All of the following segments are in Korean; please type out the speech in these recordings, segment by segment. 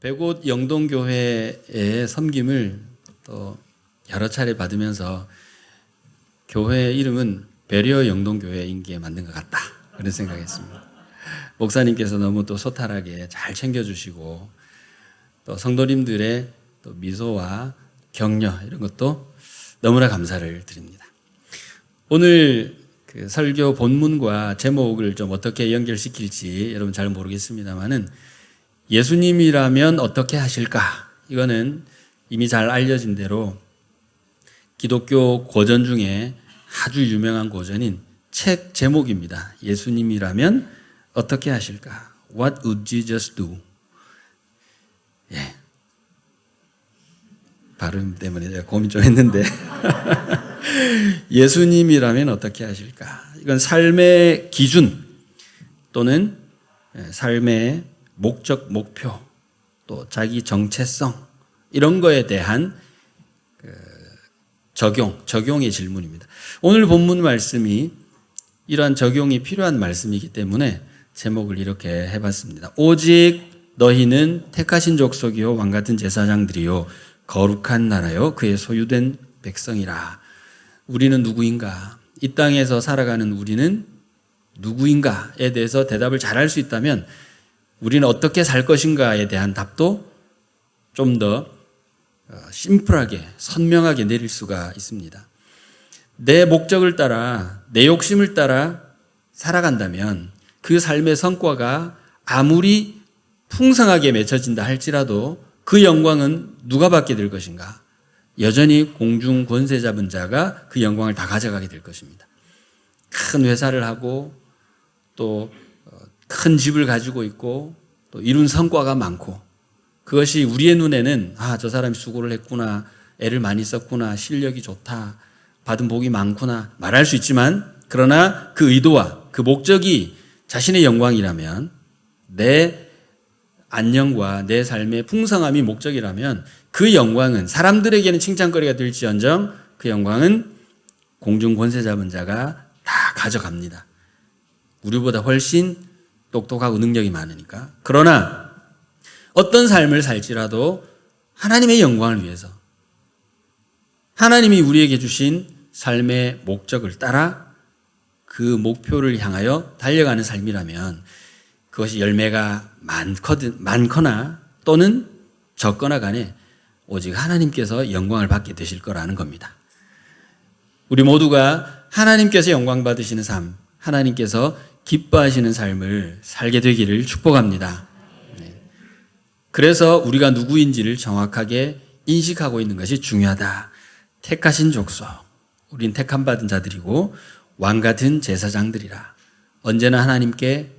백옷 영동교회의 섬김을 또 여러 차례 받으면서 교회 이름은 배려 영동교회인 게 맞는 것 같다, 그런 생각했습니다. 목사님께서 너무 또 소탈하게 잘 챙겨주시고 또 성도님들의 또 미소와 격려 이런 것도 너무나 감사를 드립니다. 오늘 그 설교 본문과 제목을 좀 어떻게 연결시킬지 여러분 잘 모르겠습니다만은 예수님이라면 어떻게 하실까? 이거는 이미 잘 알려진 대로 기독교 고전 중에 아주 유명한 고전인 책 제목입니다. 예수님이라면 어떻게 하실까? What would Jesus do? 예. 발음 때문에 제가 고민 좀 했는데 예수님이라면 어떻게 하실까? 이건 삶의 기준 또는 삶의 목적, 목표, 또 자기 정체성 이런 거에 대한 적용의 질문입니다. 오늘 본문 말씀이 이러한 적용이 필요한 말씀이기 때문에 제목을 이렇게 해봤습니다. 오직 너희는 택하신 족속이요 왕같은 제사장들이요 거룩한 나라요 그의 소유된 백성이라. 우리는 누구인가? 이 땅에서 살아가는 우리는 누구인가에 대해서 대답을 잘할 수 있다면 우리는 어떻게 살 것인가에 대한 답도 좀 더 심플하게 선명하게 내릴 수가 있습니다. 내 목적을 따라 내 욕심을 따라 살아간다면 그 삶의 성과가 아무리 풍성하게 맺혀진다 할지라도 그 영광은 누가 받게 될 것인가? 여전히 공중 권세 잡은 자가 그 영광을 다 가져가게 될 것입니다. 큰 회사를 하고 또 큰 집을 가지고 있고 또 이룬 성과가 많고 그것이 우리의 눈에는 저 사람이 수고를 했구나, 애를 많이 썼구나, 실력이 좋다, 받은 복이 많구나 말할 수 있지만 그러나 그 의도와 그 목적이 자신의 영광이라면 내 안녕과 내 삶의 풍성함이 목적이라면 그 영광은 사람들에게는 칭찬거리가 될지언정 그 영광은 공중 권세 잡은 자가 다 가져갑니다. 우리보다 훨씬 똑똑하고 능력이 많으니까. 그러나 어떤 삶을 살지라도 하나님의 영광을 위해서 하나님이 우리에게 주신 삶의 목적을 따라 그 목표를 향하여 달려가는 삶이라면 그것이 열매가 많거나 또는 적거나 간에 오직 하나님께서 영광을 받게 되실 거라는 겁니다. 우리 모두가 하나님께서 영광 받으시는 삶, 하나님께서 기뻐하시는 삶을 살게 되기를 축복합니다. 그래서 우리가 누구인지를 정확하게 인식하고 있는 것이 중요하다. 택하신 족속, 우린 택함 받은 자들이고 왕같은 제사장들이라. 언제나 하나님께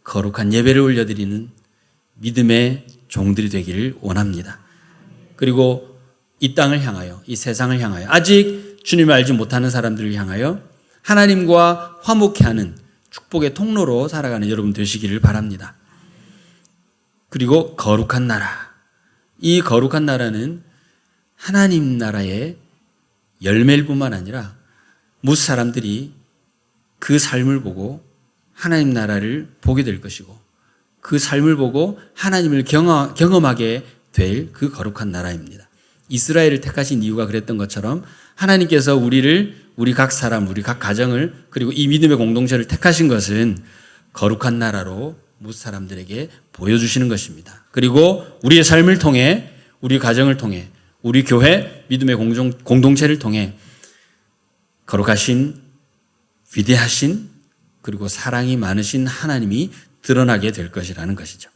거룩한 예배를 올려드리는 믿음의 종들이 되기를 원합니다. 그리고 이 땅을 향하여, 이 세상을 향하여, 아직 주님을 알지 못하는 사람들을 향하여 하나님과 화목해하는 축복의 통로로 살아가는 여러분 되시기를 바랍니다. 그리고 거룩한 나라. 이 거룩한 나라는 하나님 나라의 열매일 뿐만 아니라 무슨 사람들이 그 삶을 보고 하나님 나라를 보게 될 것이고 그 삶을 보고 하나님을 경험하게 될 그 거룩한 나라입니다. 이스라엘을 택하신 이유가 그랬던 것처럼 하나님께서 우리 각 사람, 우리 각 가정을 그리고 이 믿음의 공동체를 택하신 것은 거룩한 나라로 무슨 사람들에게 보여주시는 것입니다. 그리고 우리의 삶을 통해, 우리 가정을 통해, 우리 교회, 믿음의 공동체를 통해 거룩하신, 위대하신, 그리고 사랑이 많으신 하나님이 드러나게 될 것이라는 것이죠.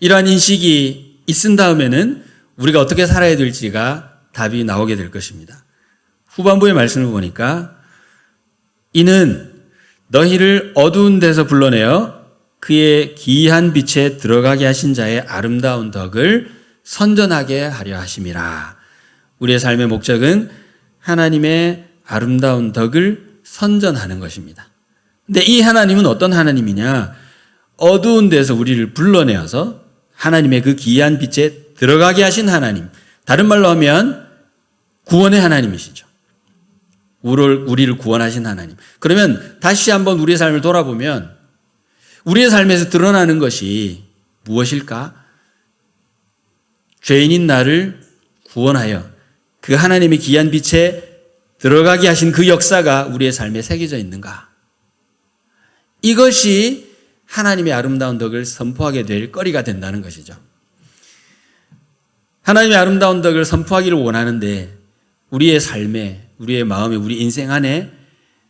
이러한 인식이 있은 다음에는 우리가 어떻게 살아야 될지가 답이 나오게 될 것입니다. 후반부의 말씀을 보니까 이는 너희를 어두운 데서 불러내어 그의 기이한 빛에 들어가게 하신 자의 아름다운 덕을 선전하게 하려 하심이라. 우리의 삶의 목적은 하나님의 아름다운 덕을 선전하는 것입니다. 근데 이 하나님은 어떤 하나님이냐? 어두운 데서 우리를 불러내어서 하나님의 그 기이한 빛에 들어가게 하신 하나님. 다른 말로 하면 구원의 하나님이시죠. 우리를 구원하신 하나님. 그러면 다시 한번 우리의 삶을 돌아보면 우리의 삶에서 드러나는 것이 무엇일까? 죄인인 나를 구원하여 그 하나님의 귀한 빛에 들어가게 하신 그 역사가 우리의 삶에 새겨져 있는가? 이것이 하나님의 아름다운 덕을 선포하게 될 거리가 된다는 것이죠. 하나님의 아름다운 덕을 선포하기를 원하는데 우리의 삶에, 우리의 마음에, 우리 인생 안에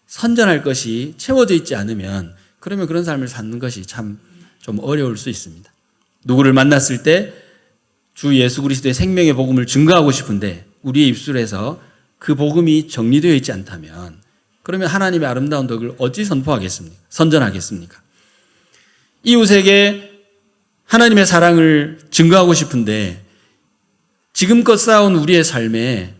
선전할 것이 채워져 있지 않으면 그러면 그런 삶을 사는 것이 참 좀 어려울 수 있습니다. 누구를 만났을 때 주 예수 그리스도의 생명의 복음을 증거하고 싶은데 우리의 입술에서 그 복음이 정리되어 있지 않다면 그러면 하나님의 아름다운 덕을 어찌 선포하겠습니까? 선전하겠습니까? 이웃에게 하나님의 사랑을 증거하고 싶은데 지금껏 쌓아온 우리의 삶에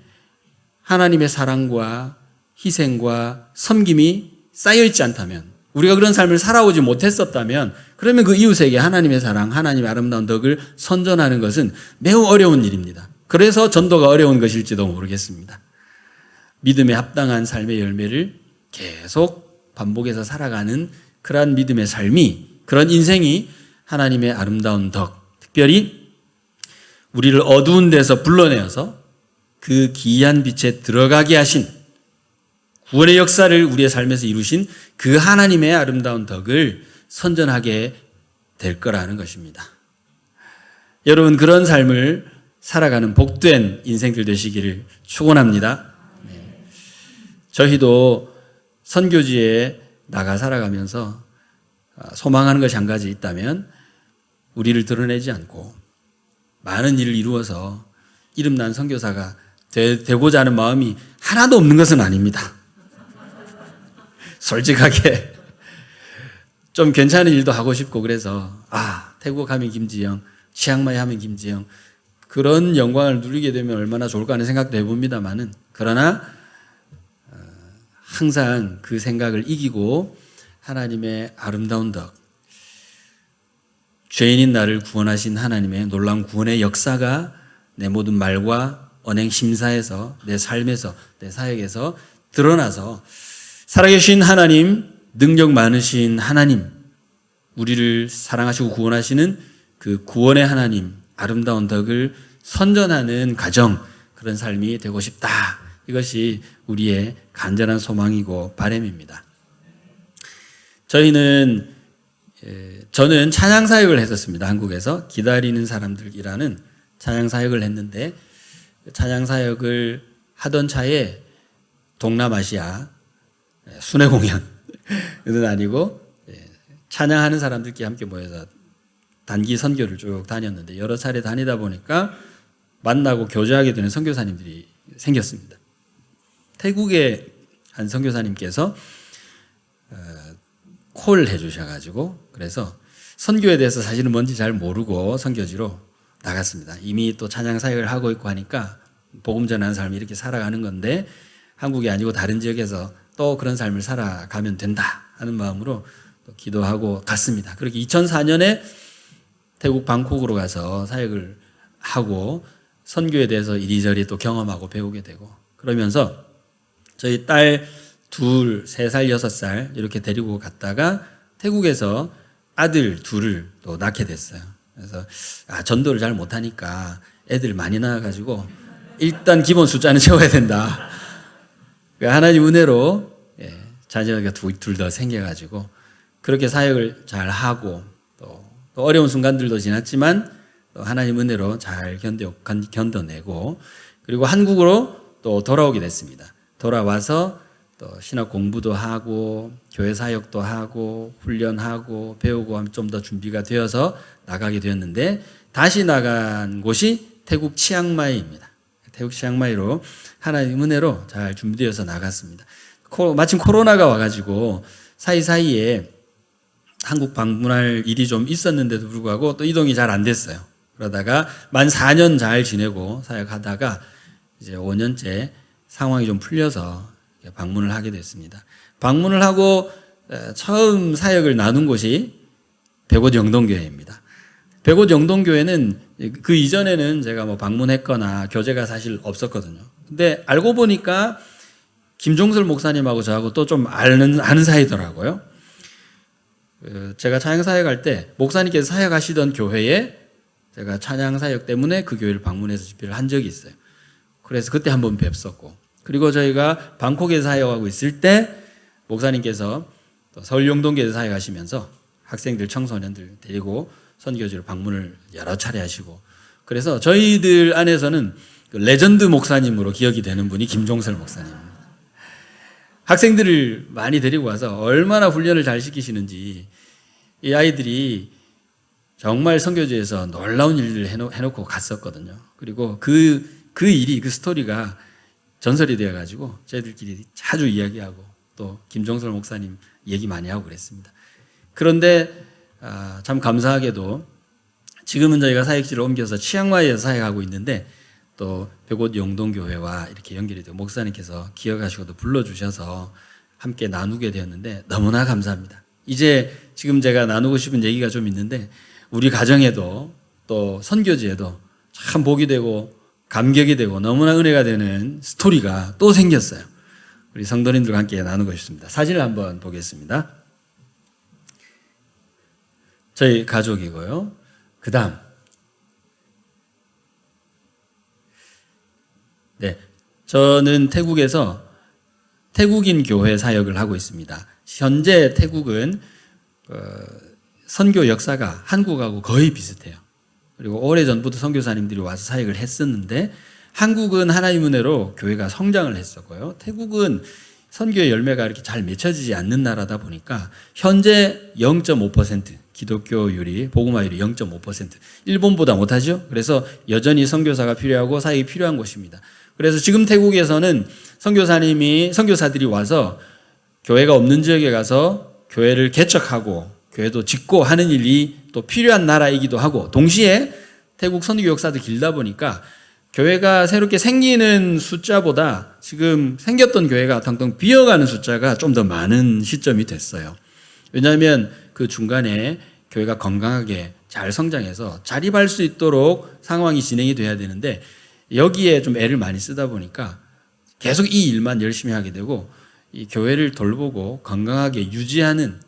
하나님의 사랑과 희생과 섬김이 쌓여있지 않다면 우리가 그런 삶을 살아오지 못했었다면 그러면 그 이웃에게 하나님의 사랑, 하나님의 아름다운 덕을 선전하는 것은 매우 어려운 일입니다. 그래서 전도가 어려운 것일지도 모르겠습니다. 믿음에 합당한 삶의 열매를 계속 반복해서 살아가는 그러한 믿음의 삶이, 그런 인생이 하나님의 아름다운 덕, 특별히 우리를 어두운 데서 불러내어서 그 기이한 빛에 들어가게 하신 구원의 역사를 우리의 삶에서 이루신 그 하나님의 아름다운 덕을 선전하게 될 거라는 것입니다. 여러분, 그런 삶을 살아가는 복된 인생들 되시기를 축원합니다. 저희도 선교지에 나가 살아가면서 소망하는 것이 한 가지 있다면 우리를 드러내지 않고 많은 일을 이루어서 이름난 선교사가 되고자 하는 마음이 하나도 없는 것은 아닙니다. 솔직하게 좀 괜찮은 일도 하고 싶고 그래서 태국 하면 김지영, 치앙마이 하면 김지영 그런 영광을 누리게 되면 얼마나 좋을까 하는 생각도 해봅니다만은 그러나 항상 그 생각을 이기고 하나님의 아름다운 덕, 죄인인 나를 구원하신 하나님의 놀라운 구원의 역사가 내 모든 말과 언행 심사에서 내 삶에서 내 사역에서 드러나서 살아계신 하나님, 능력 많으신 하나님, 우리를 사랑하시고 구원하시는 그 구원의 하나님, 아름다운 덕을 선전하는 가정, 그런 삶이 되고 싶다. 이것이 우리의 간절한 소망이고 바람입니다. 저는 찬양 사역을 했었습니다. 한국에서 기다리는 사람들이라는 찬양 사역을 했는데 찬양 사역을 하던 차에 동남아시아 순회 공연은 아니고 찬양하는 사람들끼리 함께 모여서 단기 선교를 쭉 다녔는데 여러 차례 다니다 보니까 만나고 교제하게 되는 선교사님들이 생겼습니다. 태국의 한 선교사님께서 콜 해주셔가지고 그래서 선교에 대해서 사실은 뭔지 잘 모르고 선교지로 나갔습니다. 이미 또 찬양 사역을 하고 있고 하니까 복음 전하는 삶이 이렇게 살아가는 건데 한국이 아니고 다른 지역에서 또 그런 삶을 살아가면 된다 하는 마음으로 또 기도하고 갔습니다. 그렇게 2004년에 태국 방콕으로 가서 사역을 하고 선교에 대해서 이리저리 또 경험하고 배우게 되고 그러면서 저희 딸 2, 3살, 6살 이렇게 데리고 갔다가 태국에서 아들 2을 또 낳게 됐어요. 그래서 전도를 잘 못하니까 애들 많이 낳아가지고 일단 기본 숫자는 채워야 된다. 하나님 은혜로 자녀가 둘 더 생겨가지고 그렇게 사역을 잘 하고 또 어려운 순간들도 지났지만 또 하나님 은혜로 잘 견뎌내고 그리고 한국으로 또 돌아오게 됐습니다. 돌아와서 또 신학 공부도 하고 교회 사역도 하고 훈련하고 배우고 하면 좀 더 준비가 되어서 나가게 되었는데 다시 나간 곳이 태국 치앙마이입니다. 태국 치앙마이로 하나님 은혜로 잘 준비되어서 나갔습니다. 마침 코로나가 와가지고 사이사이에 한국 방문할 일이 좀 있었는데도 불구하고 또 이동이 잘 안 됐어요. 그러다가 만 4년 잘 지내고 사역하다가 이제 5년째 상황이 좀 풀려서 방문을 하게 됐습니다. 방문을 하고 처음 사역을 나눈 곳이 백옷 영동교회입니다. 백옷 영동교회는 그 이전에는 제가 뭐 방문했거나 교제가 사실 없었거든요. 근데 알고 보니까 김종설 목사님하고 저하고 또 좀 아는 사이더라고요. 제가 찬양 사역할 때 목사님께서 사역하시던 교회에 제가 찬양 사역 때문에 그 교회를 방문해서 집회를 한 적이 있어요. 그래서 그때 한번 뵙었고, 그리고 저희가 방콕에서 사역하고 있을 때 목사님께서 또 서울 용동교에서 사역하시면서 학생들, 청소년들 데리고 선교지로 방문을 여러 차례 하시고, 그래서 저희들 안에서는 레전드 목사님으로 기억이 되는 분이 김종설 목사님. 학생들을 많이 데리고 와서 얼마나 훈련을 잘 시키시는지, 이 아이들이 정말 선교지에서 놀라운 일들을 해놓고 갔었거든요. 그리고 그 일이, 그 스토리가 전설이 되어가지고 저희들끼리 자주 이야기하고 또 김종설 목사님 얘기 많이 하고 그랬습니다. 그런데 참 감사하게도 지금은 저희가 사역지를 옮겨서 치앙마이에서 사역하고 있는데, 또 백옷 용동교회와 이렇게 연결이 되고 목사님께서 기억하시고 또 불러주셔서 함께 나누게 되었는데 너무나 감사합니다. 이제 지금 제가 나누고 싶은 얘기가 좀 있는데, 우리 가정에도 또 선교지에도 참 복이 되고 감격이 되고 너무나 은혜가 되는 스토리가 또 생겼어요. 우리 성도님들과 함께 나누고 싶습니다. 사진을 한번 보겠습니다. 저희 가족이고요. 그 다음, 네, 저는 태국에서 태국인 교회 사역을 하고 있습니다. 현재 태국은 선교 역사가 한국하고 거의 비슷해요. 그리고 오래전부터 선교사님들이 와서 사역을 했었는데, 한국은 하나님 은혜로 교회가 성장을 했었고요. 태국은 선교의 열매가 이렇게 잘 맺혀지지 않는 나라다 보니까 현재 0.5% 기독교율이, 복음화율이 0.5%, 일본보다 못하죠. 그래서 여전히 선교사가 필요하고 사역이 필요한 곳입니다. 그래서 지금 태국에서는 선교사들이 와서 교회가 없는 지역에 가서 교회를 개척하고 교회도 짓고 하는 일이 또 필요한 나라이기도 하고, 동시에 태국 선교 역사도 길다 보니까 교회가 새롭게 생기는 숫자보다 지금 생겼던 교회가 텅텅 비어가는 숫자가 좀 더 많은 시점이 됐어요. 왜냐하면 그 중간에 교회가 건강하게 잘 성장해서 자립할 수 있도록 상황이 진행이 돼야 되는데, 여기에 좀 애를 많이 쓰다 보니까 계속 이 일만 열심히 하게 되고, 이 교회를 돌보고 건강하게 유지하는,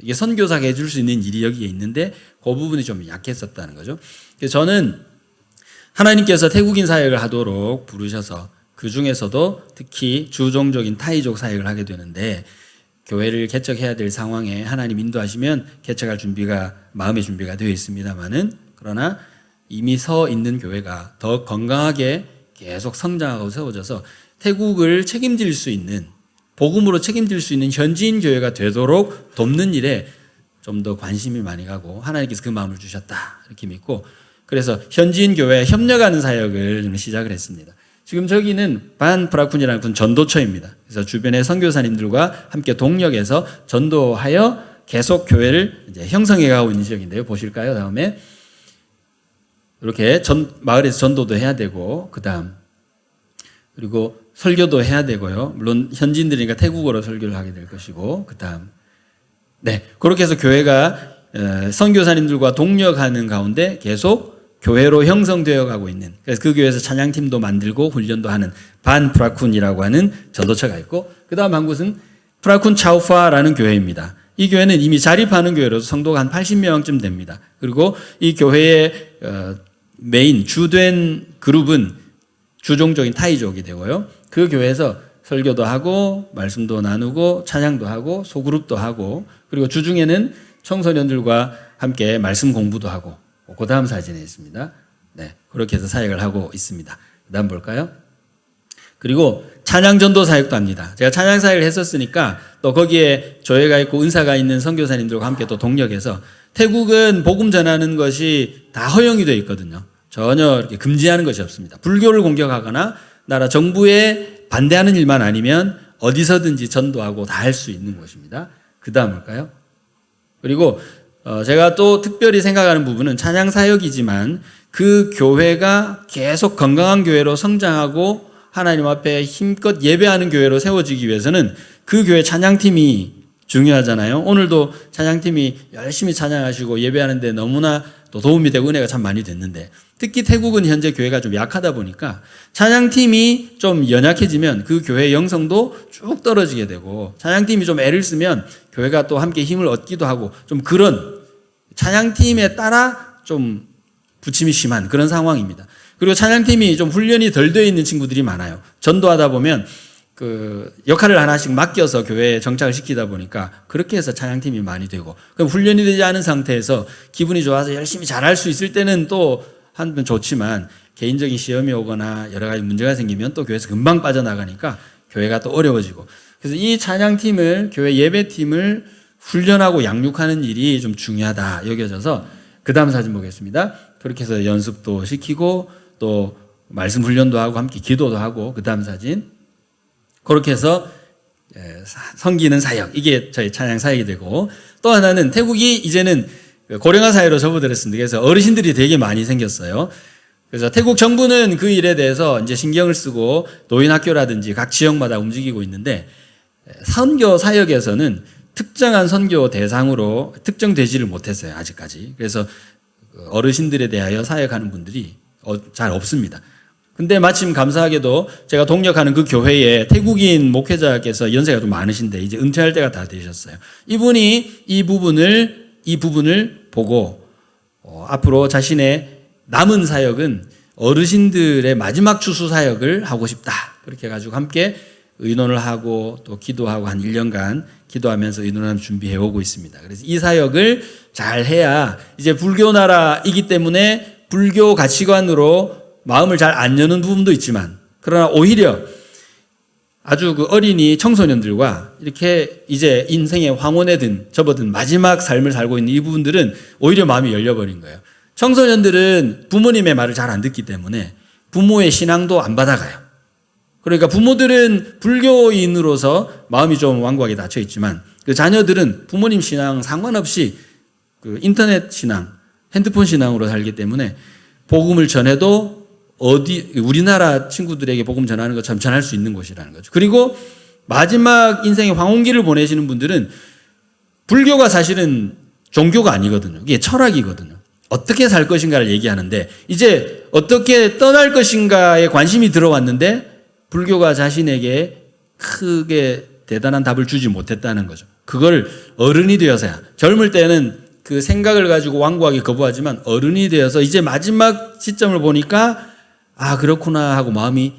이게 선교사가 해줄 수 있는 일이 여기에 있는데 그 부분이 좀 약했었다는 거죠. 그래서 저는 하나님께서 태국인 사역을 하도록 부르셔서 그 중에서도 특히 주종적인 타이족 사역을 하게 되는데, 교회를 개척해야 될 상황에 하나님 인도하시면 개척할 준비가, 마음의 준비가 되어 있습니다만은, 그러나 이미 서 있는 교회가 더 건강하게 계속 성장하고 세워져서 태국을 책임질 수 있는, 복음으로 책임질 수 있는 현지인 교회가 되도록 돕는 일에 좀 더 관심이 많이 가고, 하나님께서 그 마음을 주셨다 이렇게 믿고, 그래서 현지인 교회에 협력하는 사역을 좀 시작을 했습니다. 지금 저기는 반프라쿤이라는 전도처입니다. 그래서 주변의 선교사님들과 함께 동력해서 전도하여 계속 교회를 이제 형성해 가고 있는 지역인데요. 보실까요? 다음에 이렇게 마을에서 전도도 해야 되고, 그 다음 그리고 설교도 해야 되고요. 물론 현지인들이니까 태국어로 설교를 하게 될 것이고, 그 다음, 네, 그렇게 해서 교회가 선교사님들과 동력하는 가운데 계속 교회로 형성되어 가고 있는, 그래서 그 교회에서 찬양팀도 만들고 훈련도 하는 반프라쿤이라고 하는 전도처가 있고, 그 다음 한 곳은 프라쿤 차우파라는 교회입니다. 이 교회는 이미 자립하는 교회로서 성도가 한 80명쯤 됩니다. 그리고 이 교회의 메인 주된 그룹은 주종적인 타이족이 되고요. 그 교회에서 설교도 하고 말씀도 나누고 찬양도 하고 소그룹도 하고, 그리고 주중에는 청소년들과 함께 말씀 공부도 하고, 그 다음 사진에 있습니다. 네, 그렇게 해서 사역을 하고 있습니다. 그 다음 볼까요? 그리고 찬양 전도 사역도 합니다. 제가 찬양 사역을 했었으니까 또 거기에 조회가 있고 은사가 있는 선교사님들과 함께 또 동력해서, 태국은 복음 전하는 것이 다 허용이 되어 있거든요. 전혀 이렇게 금지하는 것이 없습니다. 불교를 공격하거나 나라 정부에 반대하는 일만 아니면 어디서든지 전도하고 다 할 수 있는 곳입니다. 그 다음 볼까요? 그리고 제가 또 특별히 생각하는 부분은 찬양 사역이지만 그 교회가 계속 건강한 교회로 성장하고 하나님 앞에 힘껏 예배하는 교회로 세워지기 위해서는 그 교회 찬양팀이 중요하잖아요. 오늘도 찬양팀이 열심히 찬양하시고 예배하는데 너무나 또 도움이 되고 은혜가 참 많이 됐는데, 특히 태국은 현재 교회가 좀 약하다 보니까 찬양팀이 좀 연약해지면 그 교회의 영성도 쭉 떨어지게 되고, 찬양팀이 좀 애를 쓰면 교회가 또 함께 힘을 얻기도 하고, 좀 그런 찬양팀에 따라 좀 부침이 심한 그런 상황입니다. 그리고 찬양팀이 좀 훈련이 덜 되어 있는 친구들이 많아요. 전도하다 보면 그 역할을 하나씩 맡겨서 교회에 정착을 시키다 보니까 그렇게 해서 찬양팀이 많이 되고, 그럼 훈련이 되지 않은 상태에서 기분이 좋아서 열심히 잘할 수 있을 때는 또 하면 좋지만, 개인적인 시험이 오거나 여러 가지 문제가 생기면 또 교회에서 금방 빠져나가니까 교회가 또 어려워지고, 그래서 이 찬양팀을, 교회 예배팀을 훈련하고 양육하는 일이 좀 중요하다 여겨져서, 그 다음 사진 보겠습니다. 그렇게 해서 연습도 시키고 또 말씀 훈련도 하고 함께 기도도 하고, 그 다음 사진. 그렇게 해서 섬기는 사역, 이게 저희 찬양 사역이 되고, 또 하나는 태국이 이제는 고령화 사회로 접어들었습니다. 그래서 어르신들이 되게 많이 생겼어요. 그래서 태국 정부는 그 일에 대해서 이제 신경을 쓰고 노인학교라든지 각 지역마다 움직이고 있는데, 선교 사역에서는 특정한 선교 대상으로 특정되지를 못했어요, 아직까지. 그래서 어르신들에 대하여 사역하는 분들이 잘 없습니다. 근데 마침 감사하게도 제가 동력하는 그 교회에 태국인 목회자께서 연세가 좀 많으신데 이제 은퇴할 때가 다 되셨어요. 이분이 이 부분을 보고 앞으로 자신의 남은 사역은 어르신들의 마지막 추수 사역을 하고 싶다, 그렇게 해가지고 함께 의논을 하고 또 기도하고 한 1년간 기도하면서 의논을 준비해 오고 있습니다. 그래서 이 사역을 잘 해야, 이제 불교 나라이기 때문에 불교 가치관으로 마음을 잘 안 여는 부분도 있지만, 그러나 오히려 아주 그 어린이 청소년들과 이렇게 이제 인생의 황혼에 접어든 마지막 삶을 살고 있는 이 부분들은 오히려 마음이 열려버린 거예요. 청소년들은 부모님의 말을 잘 안 듣기 때문에 부모의 신앙도 안 받아가요. 그러니까 부모들은 불교인으로서 마음이 좀 완고하게 닫혀 있지만, 그 자녀들은 부모님 신앙 상관없이 그 인터넷 신앙, 핸드폰 신앙으로 살기 때문에 복음을 전해도 우리나라 친구들에게 복음 전하는 것처럼 전할 수 있는 곳이라는 거죠. 그리고 마지막 인생의 황혼기를 보내시는 분들은 불교가 사실은 종교가 아니거든요. 이게 철학이거든요. 어떻게 살 것인가를 얘기하는데, 이제 어떻게 떠날 것인가에 관심이 들어왔는데 불교가 자신에게 크게 대단한 답을 주지 못했다는 거죠. 그걸 어른이 되어서야, 젊을 때는 그 생각을 가지고 완고하게 거부하지만 어른이 되어서 이제 마지막 시점을 보니까 아, 그렇구나 하고 마음이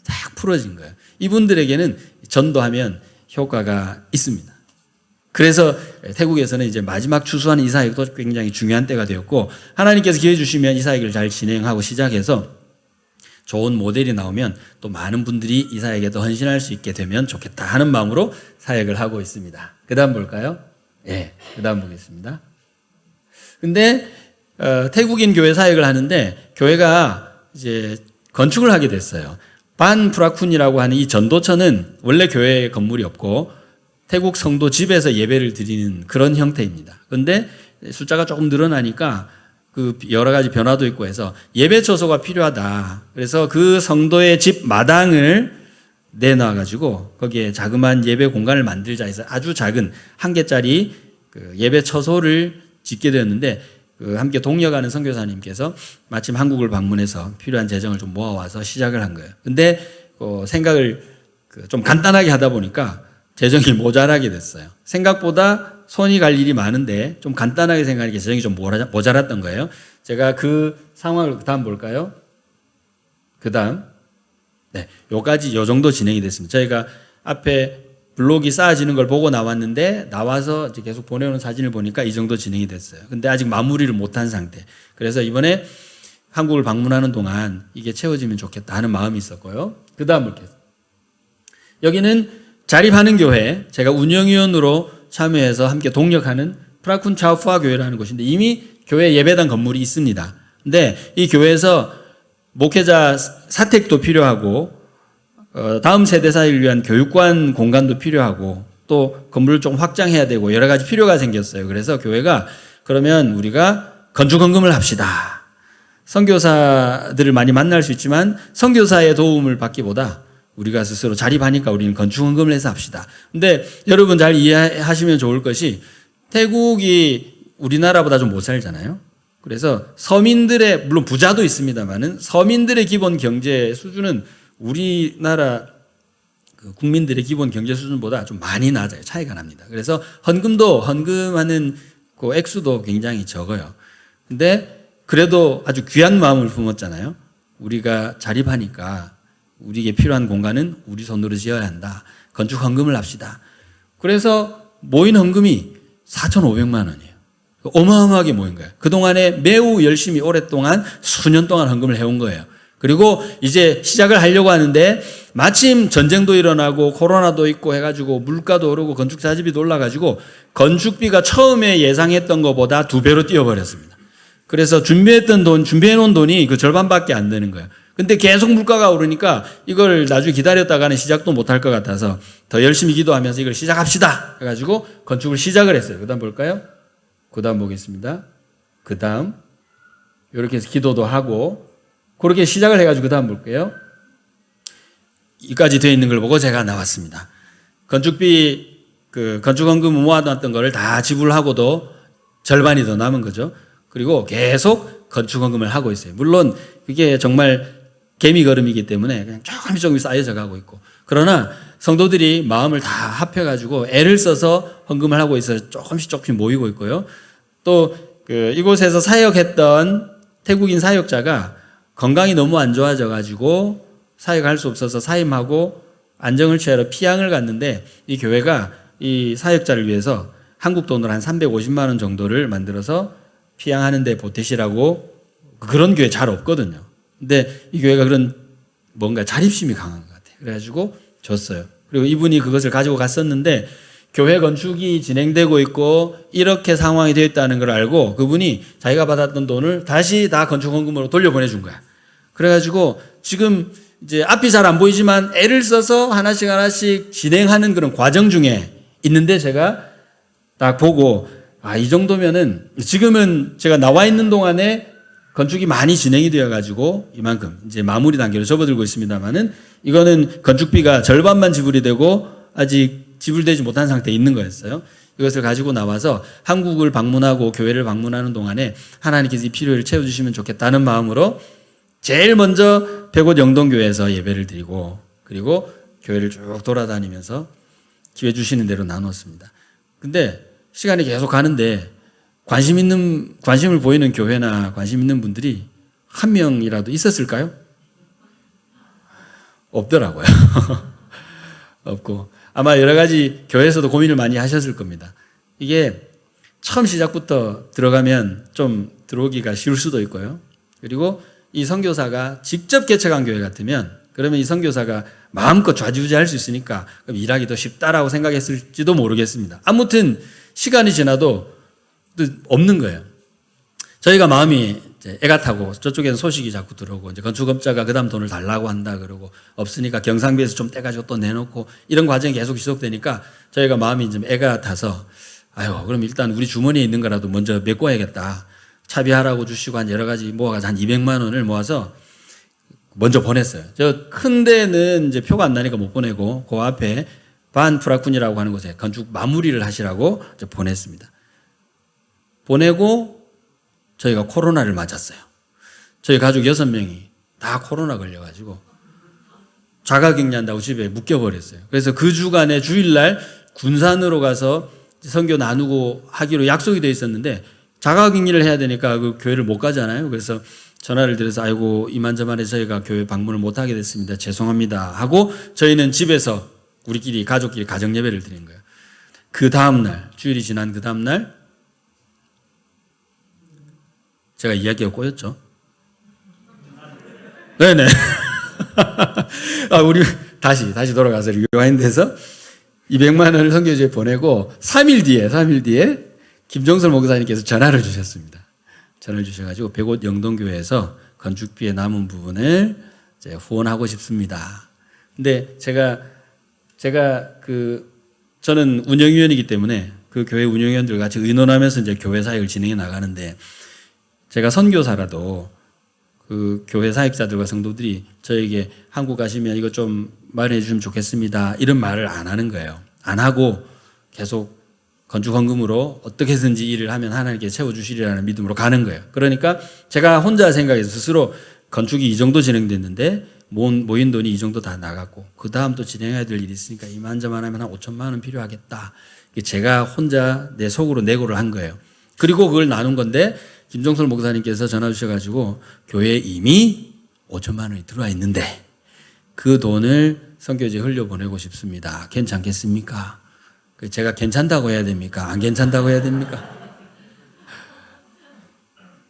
딱 풀어진 거예요. 이분들에게는 전도하면 효과가 있습니다. 그래서 태국에서는 이제 마지막 추수하는 이 사역도 굉장히 중요한 때가 되었고, 하나님께서 기회 주시면 이 사역을 잘 진행하고 시작해서 좋은 모델이 나오면 또 많은 분들이 이 사역에 더 헌신할 수 있게 되면 좋겠다 하는 마음으로 사역을 하고 있습니다. 그 다음 볼까요? 예, 그 다음 보겠습니다. 근데 태국인 교회 사역을 하는데 교회가 이제 건축을 하게 됐어요. 반 프라쿤이라고 하는 이 전도처는 원래 교회 건물이 없고 태국 성도 집에서 예배를 드리는 그런 형태입니다. 그런데 숫자가 조금 늘어나니까 그 여러 가지 변화도 있고 해서 예배 처소가 필요하다. 그래서 그 성도의 집 마당을 내놔가지고 거기에 자그마한 예배 공간을 만들자 해서 아주 작은 1개짜리 그 예배 처소를 짓게 되었는데, 그 함께 동역하는 선교사님께서 마침 한국을 방문해서 필요한 재정을 좀 모아와서 시작을 한 거예요. 근데 생각을 좀 간단하게 하다 보니까 재정이 모자라게 됐어요. 생각보다 손이 갈 일이 많은데 좀 간단하게 생각하니까 재정이 좀 모자랐던 거예요. 제가 그 상황을 다음 볼까요? 그 다음. 네, 요까지 요 정도 진행이 됐습니다. 저희가 앞에 블록이 쌓아지는 걸 보고 나왔는데, 나와서 이제 계속 보내오는 사진을 보니까 이 정도 진행이 됐어요. 근데 아직 마무리를 못한 상태. 그래서 이번에 한국을 방문하는 동안 이게 채워지면 좋겠다 하는 마음이 있었고요. 그 다음 볼게요. 여기는 자립하는 교회, 제가 운영위원으로 참여해서 함께 동력하는 프라쿤 차우파 교회라는 곳인데 이미 교회 예배당 건물이 있습니다. 근데 이 교회에서 목회자 사택도 필요하고 다음 세대 사회를 위한 교육관 공간도 필요하고 또 건물을 좀 확장해야 되고 여러 가지 필요가 생겼어요. 그래서 교회가 그러면 우리가 건축헌금을 합시다. 선교사들을 많이 만날 수 있지만 선교사의 도움을 받기보다 우리가 스스로 자립하니까 우리는 건축헌금을 해서 합시다. 근데 여러분 잘 이해하시면 좋을 것이 태국이 우리나라보다 좀 못 살잖아요. 그래서 서민들의, 물론 부자도 있습니다만은 서민들의 기본 경제 수준은 우리나라 국민들의 기본 경제 수준보다 좀 많이 낮아요. 차이가 납니다. 그래서 헌금하는 그 액수도 굉장히 적어요. 근데 그래도 아주 귀한 마음을 품었잖아요. 우리가 자립하니까 우리에게 필요한 공간은 우리 손으로 지어야 한다. 건축 헌금을 합시다. 그래서 모인 헌금이 4,500만 원이에요. 어마어마하게 모인 거예요. 그동안에 매우 열심히 오랫동안 수년 동안 헌금을 해온 거예요. 그리고 이제 시작을 하려고 하는데 마침 전쟁도 일어나고 코로나도 있고 해가지고 물가도 오르고 건축 자재비도 올라가지고 건축비가 처음에 예상했던 것보다 2배로 뛰어버렸습니다. 그래서 준비해놓은 돈이 그 절반밖에 안 되는 거예요. 근데 계속 물가가 오르니까 이걸 나중에 기다렸다가는 시작도 못할 것 같아서 더 열심히 기도하면서 이걸 시작합시다 해가지고 건축을 시작을 했어요. 그 다음 볼까요? 그 다음 보겠습니다. 그 다음 이렇게 해서 기도도 하고 그렇게 시작을 해가지고 그 다음 볼게요. 이까지 되어 있는 걸 보고 제가 나왔습니다. 건축비 건축헌금 모아놨던 거를 다 지불하고도 절반이 더 남은 거죠. 그리고 계속 건축헌금을 하고 있어요. 물론 그게 정말 개미걸음이기 때문에 그냥 조금씩 쌓여져 가고 있고, 그러나 성도들이 마음을 다 합해가지고 애를 써서 헌금을 하고 있어서 조금씩 모이고 있고요. 또 이곳에서 사역했던 태국인 사역자가 건강이 너무 안 좋아져가지고 사역할 수 없어서 사임하고 안정을 취하러 피양을 갔는데 이 교회가 이 사역자를 위해서 한국 돈으로 한 350만 원 정도를 만들어서 피양하는 데 보태시라고. 그런 교회 잘 없거든요. 근데 이 교회가 그런 뭔가 자립심이 강한 것 같아요. 그래가지고 줬어요. 그리고 이분이 그것을 가지고 갔었는데 교회 건축이 진행되고 있고 이렇게 상황이 되어 있다는 걸 알고 그분이 자기가 받았던 돈을 다시 다 건축헌금으로 돌려보내준 거야. 그래가지고 지금 이제 앞이 잘 안 보이지만 애를 써서 하나씩 진행하는 그런 과정 중에 있는데 제가 딱 보고 이 정도면은 지금은 제가 나와 있는 동안에 건축이 많이 진행이 되어가지고 이만큼 이제 마무리 단계로 접어들고 있습니다만은 이거는 건축비가 절반만 지불이 되고 아직 지불되지 못한 상태에 있는 거였어요. 이것을 가지고 나와서 한국을 방문하고 교회를 방문하는 동안에 하나님께서 이 필요를 채워주시면 좋겠다는 마음으로 제일 먼저 백옷 영동교회에서 예배를 드리고 그리고 교회를 쭉 돌아다니면서 기회 주시는 대로 나눴습니다. 근데 시간이 계속 가는데 관심을 보이는 교회나 관심 있는 분들이 한 명이라도 있었을까요? 없더라고요. 없고 아마 여러 가지 교회에서도 고민을 많이 하셨을 겁니다. 이게 처음 시작부터 들어가면 좀 들어오기가 쉬울 수도 있고요. 그리고 이 선교사가 직접 개척한 교회 같으면 그러면 이 선교사가 마음껏 좌지우지할 수 있으니까 그럼 일하기 더 쉽다라고 생각했을지도 모르겠습니다. 아무튼 시간이 지나도 없는 거예요. 저희가 마음이 이제 애가 타고 저쪽에는 소식이 자꾸 들어오고 이제 건축업자가 그 다음 돈을 달라고 한다 그러고 없으니까 경상비에서 좀 떼가지고 또 내놓고 이런 과정이 계속 지속되니까 저희가 마음이 좀 애가 타서 그럼 일단 우리 주머니에 있는 거라도 먼저 메꿔야겠다. 차비하라고 주시고 한 여러 가지 모아가지고 한 200만 원을 모아서 먼저 보냈어요. 저 큰 데는 이제 표가 안 나니까 못 보내고 그 앞에 반프라쿤이라고 하는 곳에 건축 마무리를 하시라고 보냈습니다. 보내고 저희가 코로나를 맞았어요. 저희 가족 6명이 다 코로나 걸려가지고 자가격리한다고 집에 묶여버렸어요. 그래서 그 주간에 주일날 군산으로 가서 선교 나누고 하기로 약속이 되어 있었는데 자가격리를 해야 되니까 그 교회를 못 가잖아요. 그래서 전화를 드려서 이만저만해서 저희가 교회 방문을 못하게 됐습니다. 죄송합니다 하고 저희는 집에서 우리끼리 가족끼리 가정예배를 드린 거예요. 그 다음날 주일이 지난 그 다음날 제가 이야기가 꼬였죠. 네네. 우리 다시 돌아가서 리와인드해서 200만 원을 선교지에 보내고 3일 뒤에 김종설 목사님께서 전화를 주셨습니다. 전화를 주셔가지고 백옷 영동교회에서 건축비에 남은 부분을 이제 후원하고 싶습니다. 근데 저는 운영위원이기 때문에 그 교회 운영위원들 같이 의논하면서 이제 교회 사역을 진행해 나가는데 제가 선교사라도 그 교회 사역자들과 성도들이 저에게 한국 가시면 이거 좀 마련해 주시면 좋겠습니다. 이런 말을 안 하는 거예요. 안 하고 계속 건축헌금으로 어떻게든지 일을 하면 하나님께 채워주시리라는 믿음으로 가는 거예요. 그러니까 제가 혼자 생각해서 스스로 건축이 이 정도 진행됐는데 모인 돈이 이 정도 다 나갔고 그 다음 또 진행해야 될 일이 있으니까 이만저만 하면 한 5천만 원 필요하겠다. 제가 혼자 내 속으로 내고를 한 거예요. 그리고 그걸 나눈 건데 김종설 목사님께서 전화 주셔가지고 교회에 이미 5천만 원이 들어와 있는데 그 돈을 선교지에 흘려보내고 싶습니다. 괜찮겠습니까? 제가 괜찮다고 해야 됩니까? 안 괜찮다고 해야 됩니까?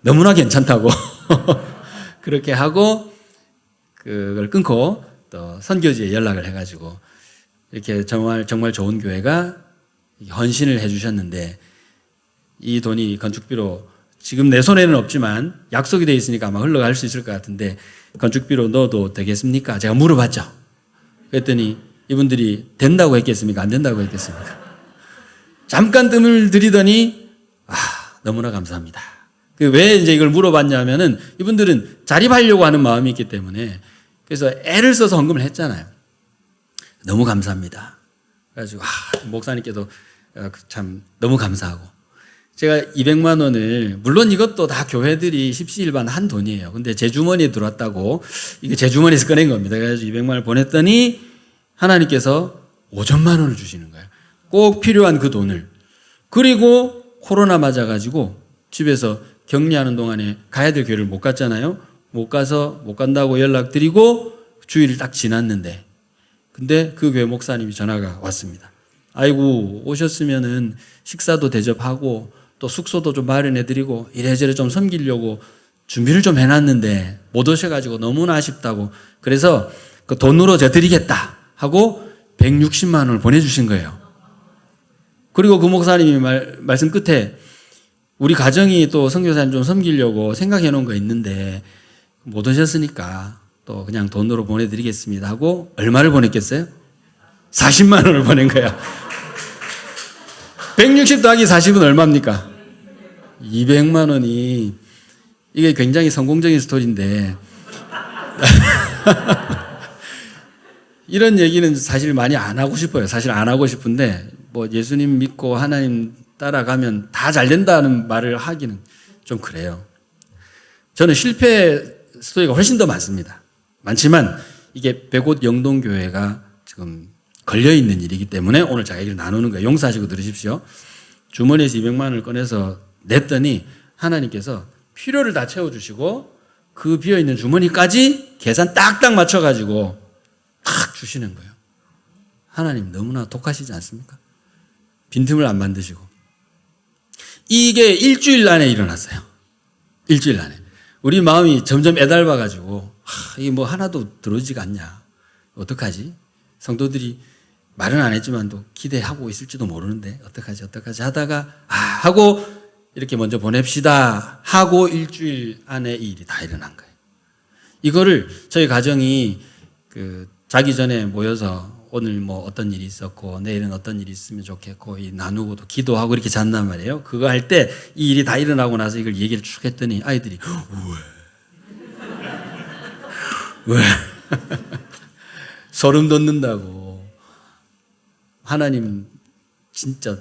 너무나 괜찮다고 그렇게 하고 그걸 끊고 또 선교지에 연락을 해가지고 이렇게 정말 좋은 교회가 헌신을 해주셨는데 이 돈이 건축비로 지금 내 손에는 없지만 약속이 돼 있으니까 아마 흘러갈 수 있을 것 같은데 건축비로 넣어도 되겠습니까? 제가 물어봤죠. 그랬더니 이분들이 된다고 했겠습니까? 안 된다고 했겠습니까? 잠깐 뜸을 들이더니 너무나 감사합니다. 왜 이제 이걸 물어봤냐면은 이분들은 자립하려고 하는 마음이 있기 때문에 그래서 애를 써서 헌금을 했잖아요. 너무 감사합니다. 그래가지고 목사님께도 참 너무 감사하고 제가 200만 원을 물론 이것도 다 교회들이 십시일반 한 돈이에요. 근데 제 주머니에 들어왔다고 이게 제 주머니에서 꺼낸 겁니다. 그래서 200만 원을 보냈더니 하나님께서 5천만 원을 주시는 거예요. 꼭 필요한 그 돈을. 그리고 코로나 맞아가지고 집에서 격리하는 동안에 가야 될 교회를 못 갔잖아요. 못 간다고 연락드리고 주일을 딱 지났는데 근데 그 교회 목사님이 전화가 왔습니다. 아이고 오셨으면은 식사도 대접하고 또 숙소도 좀 마련해드리고 이래저래 좀 섬기려고 준비를 좀 해놨는데 못 오셔가지고 너무나 아쉽다고 그래서 그 돈으로 제가 드리겠다 하고 160만 원을 보내주신 거예요. 그리고 그 목사님이 말씀 끝에 우리 가정이 또 선교사님 좀 섬기려고 생각해 놓은 거 있는데 못 오셨으니까 또 그냥 돈으로 보내드리겠습니다 하고 얼마를 보냈겠어요? 40만 원을 보낸 거야. 160 더하기 40은 얼마입니까? 200만 원이 이게 굉장히 성공적인 스토리인데 이런 얘기는 사실 많이 안 하고 싶어요. 사실 안 하고 싶은데 뭐 예수님 믿고 하나님 따라가면 다 잘 된다는 말을 하기는 좀 그래요. 저는 실패 스토리가 훨씬 더 많습니다. 많지만 이게 백옷 영동교회가 지금 걸려있는 일이기 때문에 오늘 제가 얘기를 나누는 거예요. 용서하시고 들으십시오. 주머니에서 200만 원을 꺼내서 냈더니 하나님께서 필요를 다 채워주시고 그 비어있는 주머니까지 계산 딱딱 맞춰가지고 탁 주시는 거예요. 하나님 너무나 독하시지 않습니까? 빈틈을 안 만드시고. 이게 일주일 안에 일어났어요. 일주일 안에. 우리 마음이 점점 애달아가지고 이게 뭐 하나도 들어오지가 않냐. 어떡하지? 성도들이 말은 안 했지만 또 기대하고 있을지도 모르는데 어떡하지 하다가 하고 이렇게 먼저 보냅시다 하고 일주일 안에 이 일이 다 일어난 거예요. 이거를 저희 가정이 자기 전에 모여서 오늘 뭐 어떤 일이 있었고 내일은 어떤 일이 있으면 좋겠고 나누고 또 기도하고 이렇게 잔단 말이에요. 그거 할 때 이 일이 다 일어나고 나서 이걸 얘기를 쭉 했더니 아이들이 왜 소름 돋는다고. 하나님 진짜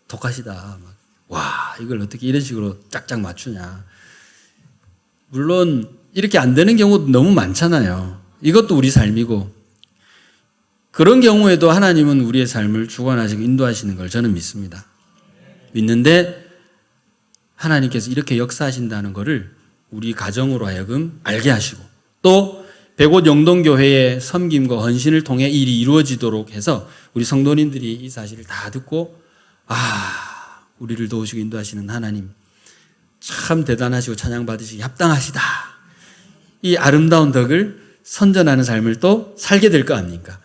독하시다. 와 이걸 어떻게 이런 식으로 짝짝 맞추냐. 물론 이렇게 안 되는 경우도 너무 많잖아요. 이것도 우리 삶이고 그런 경우에도 하나님은 우리의 삶을 주관하시고 인도하시는 걸 저는 믿습니다. 믿는데 하나님께서 이렇게 역사하신다는 것을 우리 가정으로 하여금 알게 하시고 또 백옷 영동교회의 섬김과 헌신을 통해 일이 이루어지도록 해서 우리 성도님들이 이 사실을 다 듣고 우리를 도우시고 인도하시는 하나님 참 대단하시고 찬양받으시기 합당하시다. 이 아름다운 덕을 선전하는 삶을 또 살게 될 거 아닙니까?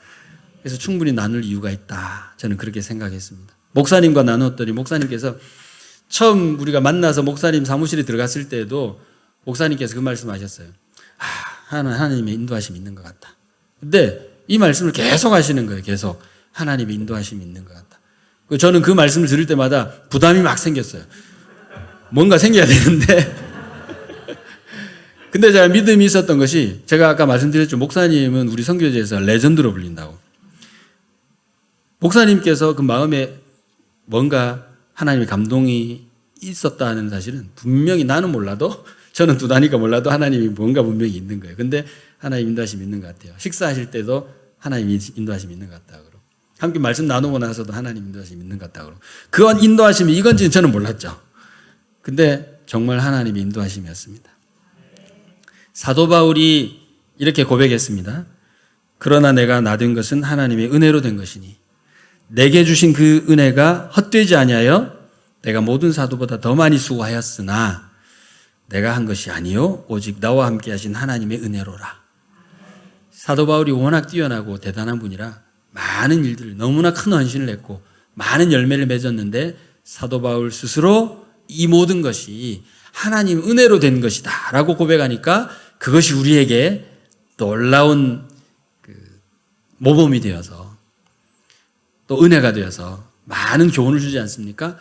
그래서 충분히 나눌 이유가 있다. 저는 그렇게 생각했습니다. 목사님과 나눴더니 목사님께서 처음 우리가 만나서 목사님 사무실에 들어갔을 때도 목사님께서 그 말씀하셨어요. 하나님의 인도하심이 있는 것 같다. 근데 이 말씀을 계속 하시는 거예요. 계속 하나님의 인도하심이 있는 것 같다. 저는 그 말씀을 들을 때마다 부담이 막 생겼어요. 뭔가 생겨야 되는데 근데 제가 믿음이 있었던 것이 제가 아까 말씀드렸죠. 목사님은 우리 선교제에서 레전드로 불린다고. 목사님께서 그 마음에 뭔가 하나님의 감동이 있었다는 사실은 분명히 나는 몰라도 저는 두다니까 몰라도 하나님이 뭔가 분명히 있는 거예요. 근데 하나님 인도하심이 있는 것 같아요. 식사하실 때도 하나님 인도하심이 있는 것 같다 그러고 함께 말씀 나누고 나서도 하나님 인도하심이 있는 것 같다 그러고 그건 인도하심이 이건지는 저는 몰랐죠. 근데 정말 하나님의 인도하심이었습니다. 사도 바울이 이렇게 고백했습니다. 그러나 내가 나된 것은 하나님의 은혜로 된 것이니 내게 주신 그 은혜가 헛되지 아니하여 내가 모든 사도보다 더 많이 수고하였으나 내가 한 것이 아니요 오직 나와 함께 하신 하나님의 은혜로라. 사도 바울이 워낙 뛰어나고 대단한 분이라 많은 일들을 너무나 큰 헌신을 했고 많은 열매를 맺었는데 사도 바울 스스로 이 모든 것이 하나님 은혜로 된 것이다 라고 고백하니까 그것이 우리에게 놀라운 모범이 되어서 또 은혜가 되어서 많은 교훈을 주지 않습니까?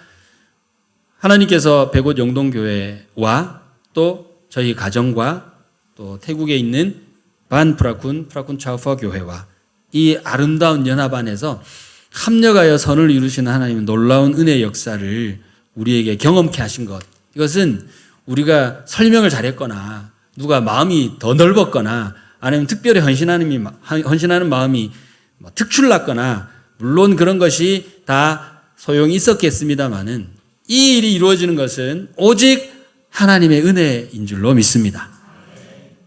하나님께서 백옷 영동교회와 또 저희 가정과 또 태국에 있는 프라쿤 차우퍼 교회와 이 아름다운 연합 안에서 합력하여 선을 이루시는 하나님의 놀라운 은혜의 역사를 우리에게 경험케 하신 것. 이것은 우리가 설명을 잘했거나 누가 마음이 더 넓었거나 아니면 특별히 헌신하는 마음이 특출났거나 물론 그런 것이 다 소용이 있었겠습니다마는 이 일이 이루어지는 것은 오직 하나님의 은혜인 줄로 믿습니다.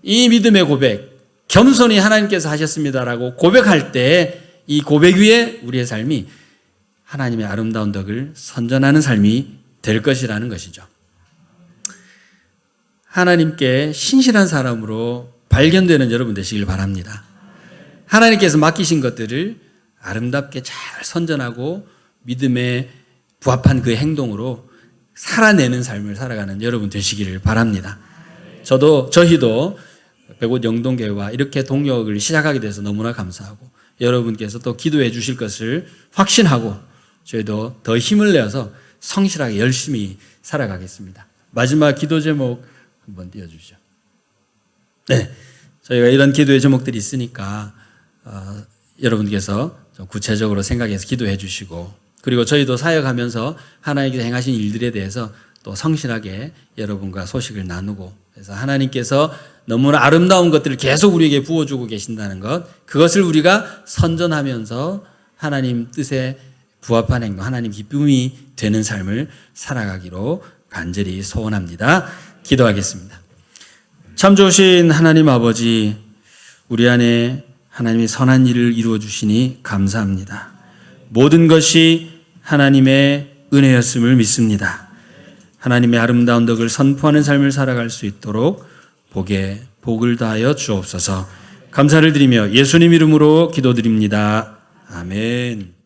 이 믿음의 고백, 겸손히 하나님께서 하셨습니다라고 고백할 때 이 고백 위에 우리의 삶이 하나님의 아름다운 덕을 선전하는 삶이 될 것이라는 것이죠. 하나님께 신실한 사람으로 발견되는 여러분 되시길 바랍니다. 하나님께서 맡기신 것들을 아름답게 잘 선전하고 믿음에 부합한 그 행동으로 살아내는 삶을 살아가는 여러분 되시기를 바랍니다. 저희도 백옷 영동교회와 이렇게 동역을 시작하게 돼서 너무나 감사하고 여러분께서 또 기도해 주실 것을 확신하고 저희도 더 힘을 내어서 성실하게 열심히 살아가겠습니다. 마지막 기도 제목 한번 띄워주시죠. 네, 저희가 이런 기도의 제목들이 있으니까 여러분께서 좀 구체적으로 생각해서 기도해 주시고 그리고 저희도 사역하면서 하나님께서 행하신 일들에 대해서 또 성실하게 여러분과 소식을 나누고 그래서 하나님께서 너무나 아름다운 것들을 계속 우리에게 부어주고 계신다는 것 그것을 우리가 선전하면서 하나님 뜻에 부합한 행동 하나님 기쁨이 되는 삶을 살아가기로 간절히 소원합니다. 기도하겠습니다. 참 좋으신 하나님 아버지 우리 안에 하나님의 선한 일을 이루어 주시니 감사합니다. 모든 것이 하나님의 은혜였음을 믿습니다. 하나님의 아름다운 덕을 선포하는 삶을 살아갈 수 있도록 복을 다하여 주옵소서. 감사를 드리며 예수님 이름으로 기도드립니다. 아멘.